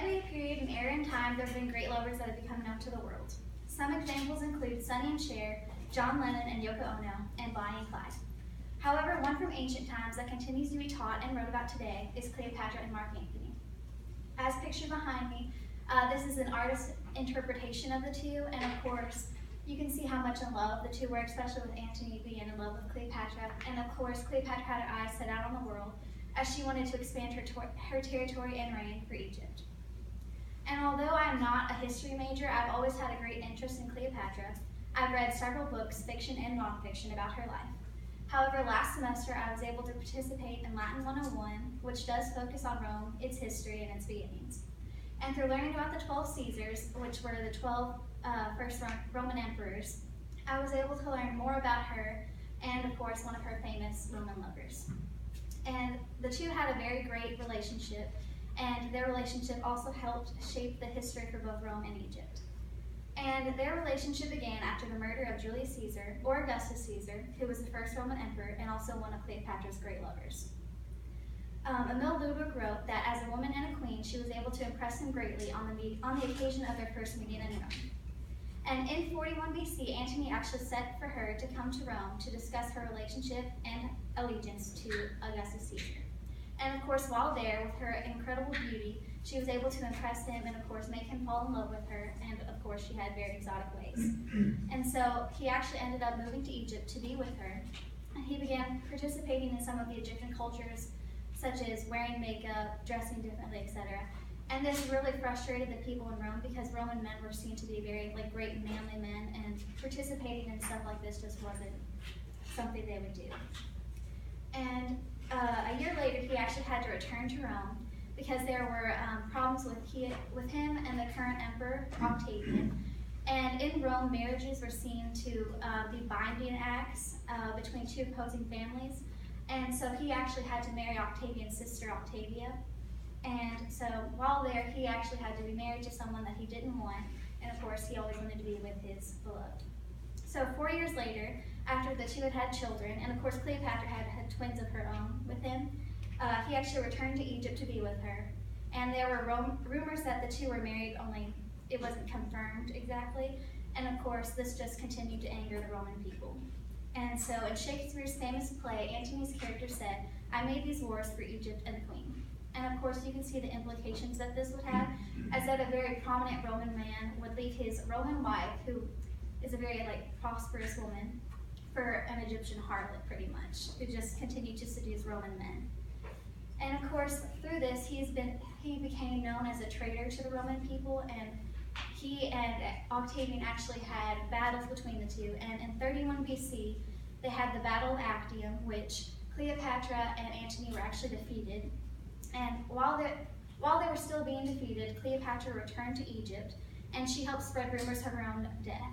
every period and era in time, there have been great lovers that have become known to the world. Some examples include Sonny and Cher, John Lennon and Yoko Ono, and Bonnie and Clyde. However, one from ancient times that continues to be taught and wrote about today is Cleopatra and Mark Antony. As pictured behind me, this is an artist's interpretation of the two, and of course, you can see how much in love the two were, especially with Antony being in love with Cleopatra. And of course, Cleopatra had her eyes set out on the world as she wanted to expand her territory and reign for Egypt. And although I am not a history major, I've always had a great interest in Cleopatra. I've read several books, fiction and nonfiction, about her life. However, last semester I was able to participate in Latin 101, which does focus on Rome, its history, and its beginnings. And through learning about the 12 Caesars, which were the 12 first Roman emperors, I was able to learn more about her and, of course, one of her famous Roman lovers. And the two had a very great relationship, and their relationship also helped shape the history for both Rome and Egypt. And their relationship began after the murder of Julius Caesar, or Augustus Caesar, who was the first Roman emperor and also one of Cleopatra's great lovers. Emil Luberg wrote that as a woman and a queen, she was able to impress him greatly on the occasion of their first meeting in Rome. And in 41 BC, Antony actually sent for her to come to Rome to discuss her relationship and allegiance to Augustus Caesar. And of course, while there, with her incredible beauty, she was able to impress him and of course make him fall in love with her, and of course she had very exotic ways. And so he actually ended up moving to Egypt to be with her, and he began participating in some of the Egyptian cultures, such as wearing makeup, dressing differently, etc. And this really frustrated the people in Rome because Roman men were seen to be very great manly men, and participating in stuff like this just wasn't something they would do. And a year later, he actually had to return to Rome because there were problems with him and the current emperor, Octavian. And in Rome, marriages were seen to be binding acts between two opposing families. And so he actually had to marry Octavian's sister, Octavia. And so while there, he actually had to be married to someone that he didn't want. And of course, he always wanted to be with his beloved. So 4 years later, after the two had had children, and of course Cleopatra had twins of her own with him, he actually returned to Egypt to be with her. And there were rumors that the two were married, only it wasn't confirmed exactly. And of course, this just continued to anger the Roman people. And so in Shakespeare's famous play, Antony's character said, "I made these wars for Egypt and the queen." And of course, you can see the implications that this would have, as that a very prominent Roman man would leave his Roman wife, who is a very prosperous woman, for an Egyptian harlot, pretty much, who just continued to seduce Roman men. And of course, through this, he became known as a traitor to the Roman people, and he and Octavian actually had battles between the two. And in 31 BC, they had the Battle of Actium, which Cleopatra and Antony were actually defeated. And while they were still being defeated, Cleopatra returned to Egypt, and she helped spread rumors of her own death.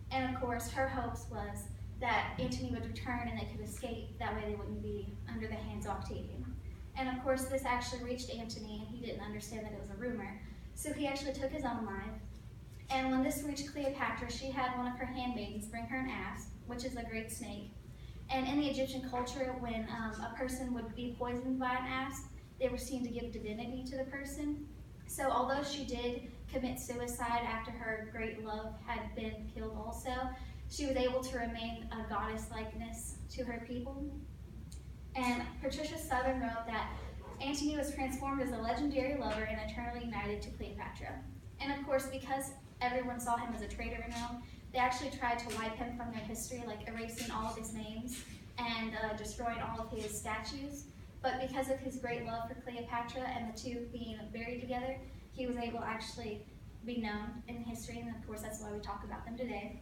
And of course, her hopes was that Antony would return and they could escape, that way they wouldn't be under the hands of Octavian. And of course, this actually reached Antony, and he didn't understand that it was a rumor, so he actually took his own life. And when this reached Cleopatra, she had one of her handmaidens bring her an asp, which is a great snake. And in the Egyptian culture, when a person would be poisoned by an asp, they were seen to give divinity to the person. So although she did commit suicide after her great love had been killed also, she was able to remain a goddess likeness to her people. And Patricia Southern wrote that Antony was transformed as a legendary lover and eternally united to Cleopatra. And of course, because everyone saw him as a traitor in Rome, they actually tried to wipe him from their history, erasing all of his names and destroying all of his statues. But because of his great love for Cleopatra and the two being buried together, he was able to actually be known in history, and of course that's why we talk about them today.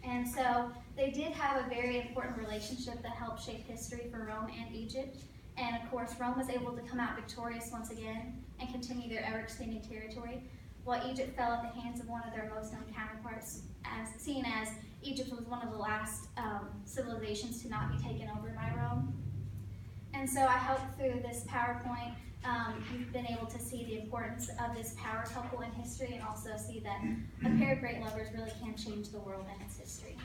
And so they did have a very important relationship that helped shape history for Rome and Egypt. And of course, Rome was able to come out victorious once again and continue their ever-expanding territory, while Egypt fell at the hands of one of their most known counterparts, seeing as Egypt was one of the last civilizations to not be taken over by Rome. And so I hope through this PowerPoint, you've been able to see the importance of this power couple in history, and also see that a pair of great lovers really can change the world and its history.